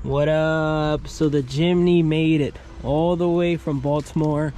What up? So the Jimny made it all the way from Baltimore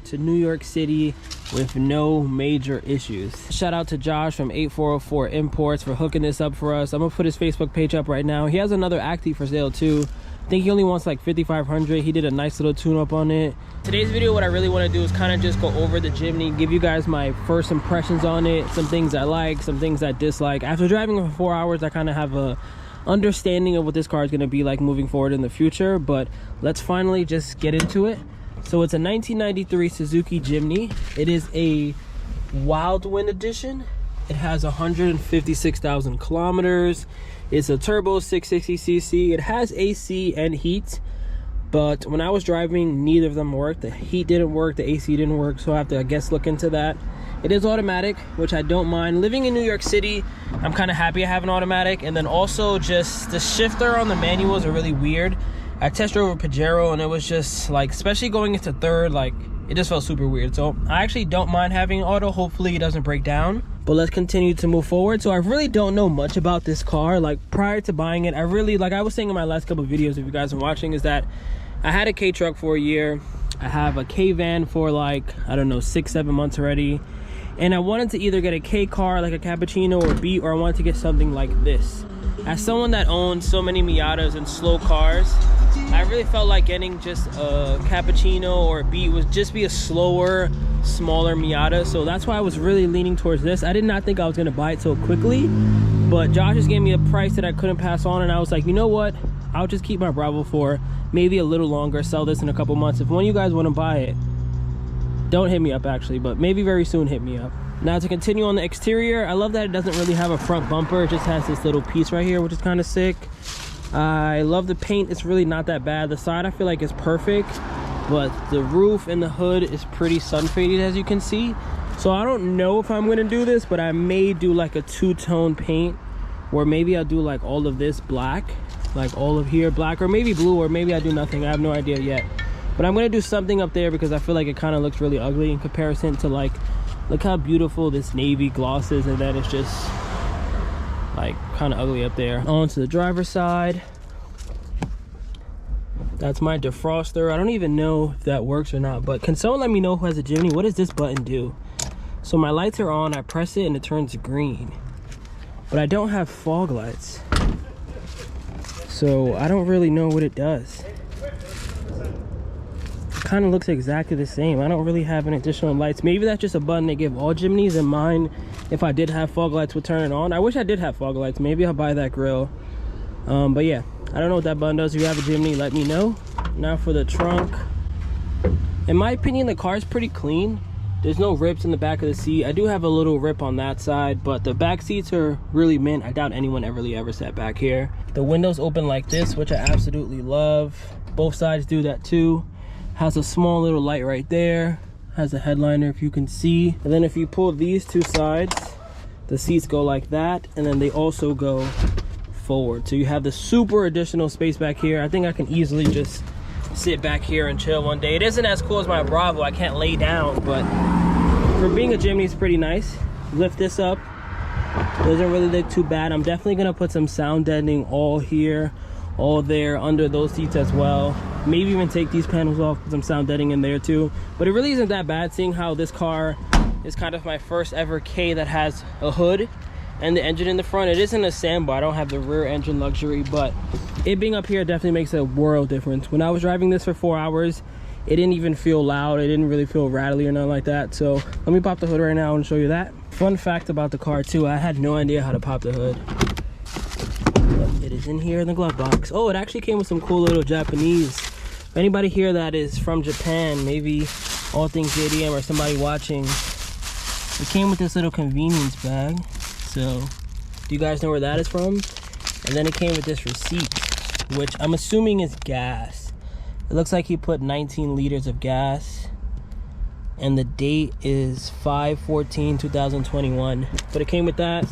to New York City with no major issues. Shout out to Josh from 8404 Imports for hooking this up for us. I'm gonna put his Facebook page up right now. He has another Acti for sale too. I think he only wants like 5,500. He did a nice little tune up on it. Today's video, what I really want to do is kind of just go over the Jimny, give you guys my first impressions on it, some things I like, some things I dislike. After driving it for 4 hours, I kind of have a understanding of what this car is going to be like moving forward in the future. But let's finally just get into it. So it's a 1993 Suzuki Jimny. It is a Wild Wind edition. It has 156,000 kilometers. It's a turbo 660cc. It has AC and heat, but when I was driving, neither of them worked. The heat didn't work, the AC didn't work, so I have to, I guess, look into that. It is automatic, which I don't mind. Living in New York City, I'm kind of happy I have an automatic. And then also just the shifter on the manuals are really weird. I test drove a Pajero and it was just like, especially going into third, like it just felt super weird. So I actually don't mind having auto. Hopefully it doesn't break down. But let's continue to move forward. So I really don't know much about this car. Like prior to buying it, I really, like I was saying in my last couple of videos, if you guys are watching, is that I had a Kei truck for a year. I have a Kei van for like, I don't know, 6-7 months already. And I wanted to either get a Kei car like a Cappuccino or Beat, or I wanted to get something like this. As someone that owns so many Miatas and slow cars, I really felt like getting just a Cappuccino or a Beat would just be a slower, smaller Miata. So that's why I was really leaning towards this. I did not think I was gonna buy it so quickly, but Josh just gave me a price that I couldn't pass on, and I was like, you know what? I'll just keep my Bravo for maybe a little longer, sell this in a couple months. If one of you guys wanna buy it, don't hit me up actually, but maybe very soon hit me up. Now to continue on the exterior, I love that it doesn't really have a front bumper. It just has this little piece right here, which is kind of sick. I love the paint. It's really not that bad. The side I feel like is perfect, but the roof and the hood is pretty sun faded, as you can see. So I don't know if I'm gonna do this, but I may do like a two-tone paint, or maybe I'll do like all of this black, like all of here black, or maybe blue, or maybe I do nothing. I have no idea yet. But I'm gonna do something up there because I feel like it kind of looks really ugly in comparison to like, look how beautiful this navy gloss is, and then it's just like kind of ugly up there. On to the driver's side. That's my defroster. I don't even know if that works or not, but can someone let me know who has a Jimny? What does this button do? So my lights are on, I press it and it turns green, but I don't have fog lights, so I don't really know what it does. Kind of looks exactly the same. I don't really have any additional lights. Maybe that's just a button they give all Jimnys, and mine, if I did have fog lights, would turn it on. I wish I did have fog lights. Maybe I'll buy that grill. But yeah, I don't know what that button does. If you have a Jimny, let me know. Now for the trunk. In my opinion, the car is pretty clean. There's no rips in the back of the seat. I do have a little rip on that side, but the back seats are really mint. I doubt anyone ever sat back here. The windows open like this, which I absolutely love. Both sides do that too. Has a small little light right there, has a headliner if you can see. And then if you pull these two sides, the seats go like that, and then they also go forward. So you have the super additional space back here. I think I can easily just sit back here and chill one day. It isn't as cool as my Bravo, I can't lay down, but for being a Jimny, it's pretty nice. Lift this up, doesn't really look too bad. I'm definitely gonna put some sound deadening all here, all there, under those seats as well. Maybe even take these panels off, put some sound deadening in there too. But it really isn't that bad, seeing how this car is kind of my first ever Kei that has a hood and the engine in the front. It isn't a Sambo, I don't have the rear engine luxury, but it being up here definitely makes a world difference. When I was driving this for 4 hours, it didn't even feel loud. It didn't really feel rattly or nothing like that. So let me pop the hood right now and show you that. Fun fact about the car too, I had no idea how to pop the hood. It is in here in the glove box. Oh, it actually came with some cool little Japanese. If anybody here that is from Japan, maybe All Things JDM or somebody watching, it came with this little convenience bag. So do you guys know where that is from? And then it came with this receipt, which I'm assuming is gas. It looks like he put 19 liters of gas, and the date is 5/14/2021. But it came with that,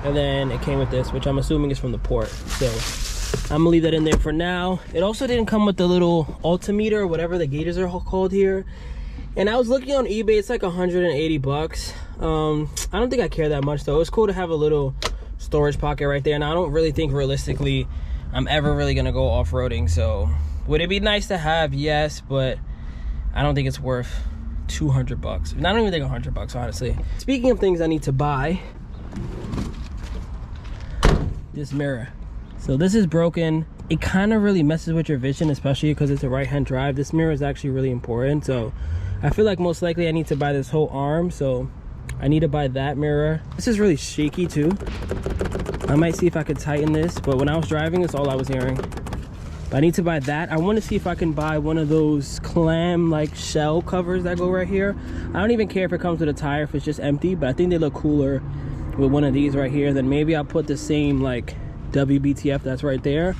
and then it came with this, which I'm assuming is from the port. So I'm gonna leave that in there for now. It also didn't come with the little altimeter or whatever the gauges are called here. And I was looking on eBay, it's like 180 bucks. I don't think I care that much though. It's cool to have a little storage pocket right there, and I don't really think realistically I'm ever really gonna go off-roading. So would it be nice to have? Yes, but I don't think it's worth 200 bucks. I don't even think 100 bucks, honestly. Speaking of things I need to buy, this mirror. So this is broken. It kind of really messes with your vision, especially because it's a right-hand drive. This mirror is actually really important. So I feel like most likely I need to buy this whole arm. So I need to buy that mirror. This is really shaky too. I might see if I could tighten this, but when I was driving, that's all I was hearing. But I need to buy that. I want to see if I can buy one of those clam like shell covers that go right here. I don't even care if it comes with a tire, if it's just empty, but I think they look cooler with one of these right here. Then maybe I'll put the same like WBTF that's right there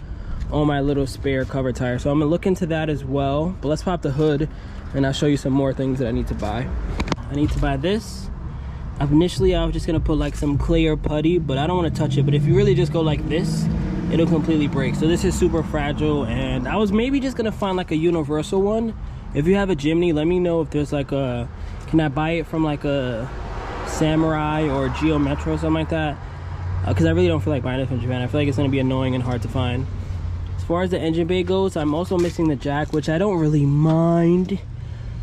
on my little spare cover tire. So I'm gonna look into that as well. But let's pop the hood and I'll show you some more things that I need to buy. I need to buy this. Initially I was just gonna put like some clear putty, but I don't want to touch it. But if you really just go like this, it'll completely break. So this is super fragile, and I was maybe just gonna find like a universal one. If you have a Jimny, let me know if there's like a, can I buy it from like a Samurai or Geo Metro or something like that? Because I really don't feel like buying it from Japan. I feel like it's gonna be annoying and hard to find. As far as the engine bay goes, I'm also missing the jack, which I don't really mind,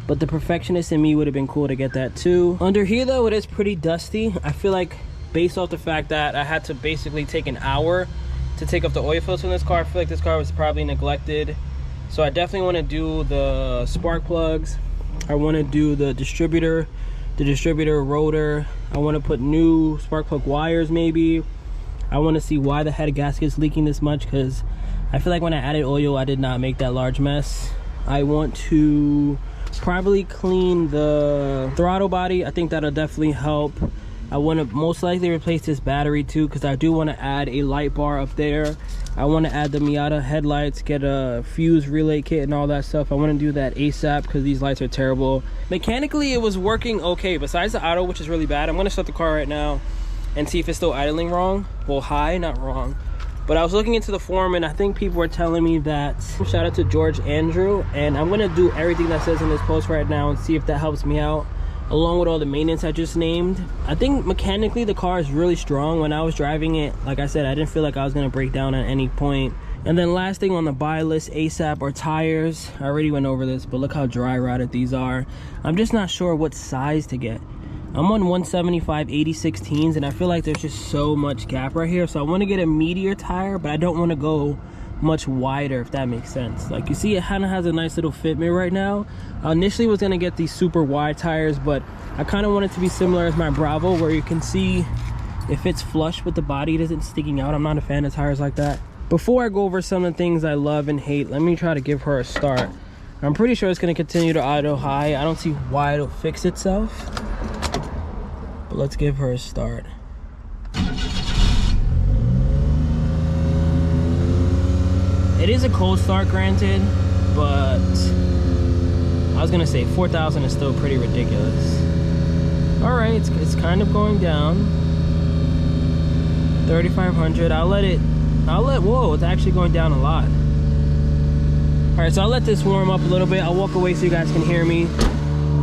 but the perfectionist in me would have been cool to get that too. Under here though, it is pretty dusty. I feel like based off the fact that I had to basically take an hour to take off the oil filter in this car, I feel like this car was probably neglected. So I definitely want to do the spark plugs. I want to do the distributor rotor. I want to put new spark plug wires maybe. I want to see why the head gasket's leaking this much, because I feel like when I added oil, I did not make that large mess. I want to probably clean the throttle body. I think that'll definitely help. I want to most likely replace this battery too, because I do want to add a light bar up there. I want to add the Miata headlights, get a fuse relay kit and all that stuff. I want to do that ASAP because these lights are terrible. Mechanically, it was working okay. Besides the auto, which is really bad, I'm going to start the car right now and see if it's still idling wrong. Well, high, not wrong. But I was looking into the forum, and I think people were telling me that, shout out to George Andrew, and I'm going to do everything that says in this post right now and see if that helps me out, along with all the maintenance I just named. I think mechanically the car is really strong. When I was driving it, like I said, I didn't feel like I was going to break down at any point. And then last thing on the buy list ASAP are tires. I already went over this, but look how dry rotted these are. I'm just not sure what size to get. I'm on 175 80/16s, and I feel like there's just so much gap right here. So I want to get a meteor tire, but I don't want to go much wider, if that makes sense. Like you see, it kind of has a nice little fit me right now. I initially was going to get these super wide tires, but I kind of want it to be similar as my Bravo, where you can see it fits flush with the body, it isn't sticking out. I'm not a fan of tires like that. Before I go over some of the things I love and hate, let me try to give her a start. I'm pretty sure it's going to continue to idle high. I don't see why it'll fix itself, but let's give her a start. It is a cold start, granted, but I was gonna say 4,000 is still pretty ridiculous. All right, it's kind of going down. 3,500. Whoa, it's actually going down a lot. All right, so I'll let this warm up a little bit. I'll walk away so you guys can hear me.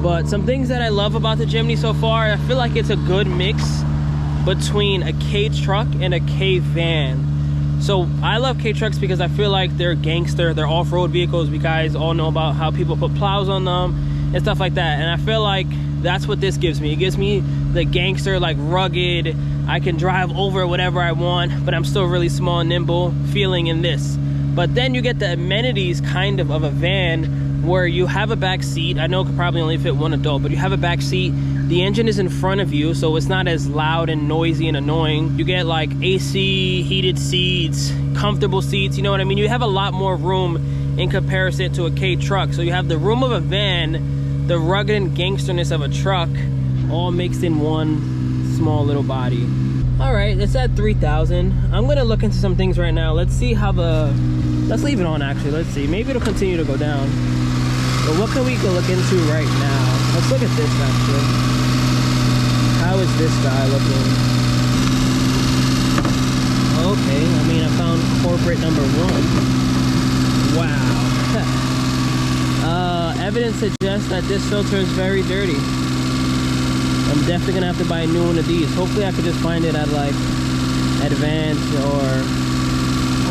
But some things that I love about the Jimny so far, I feel like it's a good mix between a Kei truck and a Kei van. So I love Kei trucks because I feel like they're gangster. They're off-road vehicles. We guys all know about how people put plows on them and stuff like that. And I feel like that's what this gives me. It gives me the gangster, like rugged, I can drive over whatever I want, but I'm still really small and nimble feeling in this. But then you get the amenities kind of a van, where you have a back seat. I know it could probably only fit one adult, but you have a back seat. The engine is in front of you, so it's not as loud and noisy and annoying. You get like AC, heated seats, comfortable seats, you know what I mean? You have a lot more room in comparison to a Kei truck. So you have the room of a van, the rugged and gangsterness of a truck, all mixed in one small little body. All right, it's at 3,000. I'm gonna look into some things right now. Let's see how let's leave it on actually. Let's see, maybe it'll continue to go down. But what can we go look into right now? Let's look at this actually. How is this guy looking? Okay, I mean, I found corporate number 1. Wow. Evidence suggests that this filter is very dirty. I'm definitely gonna have to buy a new one of these. Hopefully I could just find it at like Advance or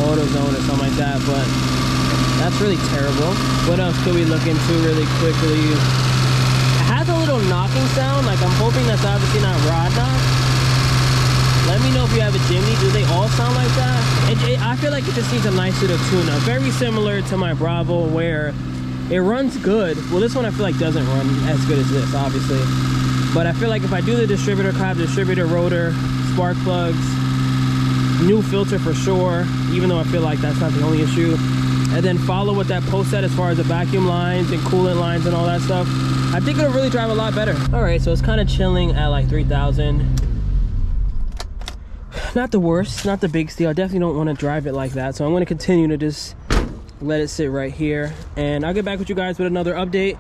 AutoZone or something like that, but that's really terrible. What else could we look into really quickly? It has a little knocking sound, like I'm hoping that's obviously not rod knock. Let me know if you have a Jimny. Do they all sound like that? I feel like it just needs a nice little tune-up. Very similar to my Bravo, where it runs good. Well, this one I feel like doesn't run as good as this, obviously. But I feel like if I do the distributor cap, distributor rotor, spark plugs, new filter for sure, even though I feel like that's not the only issue, and then follow what that post said as far as the vacuum lines and coolant lines and all that stuff, I think it'll really drive a lot better. All right, so it's kind of chilling at like 3,000. Not the worst, not the big steal. I definitely don't want to drive it like that, so I'm going to continue to just let it sit right here, and I'll get back with you guys with another update.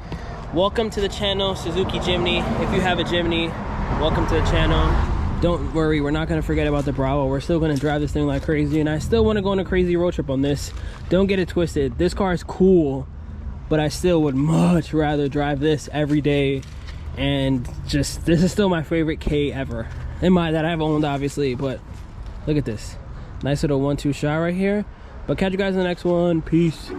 Welcome to the channel, Suzuki Jimny. If you have a Jimny, welcome to the channel. Don't worry, we're not going to forget about the Bravo. We're still going to drive this thing like crazy, and I still want to go on a crazy road trip on this. Don't get it twisted. This car is cool, but I still would much rather drive this every day. And just, this is still my favorite Kei ever. That I've owned, obviously, but look at this. Nice little 1-2 shot right here. But catch you guys in the next one. Peace.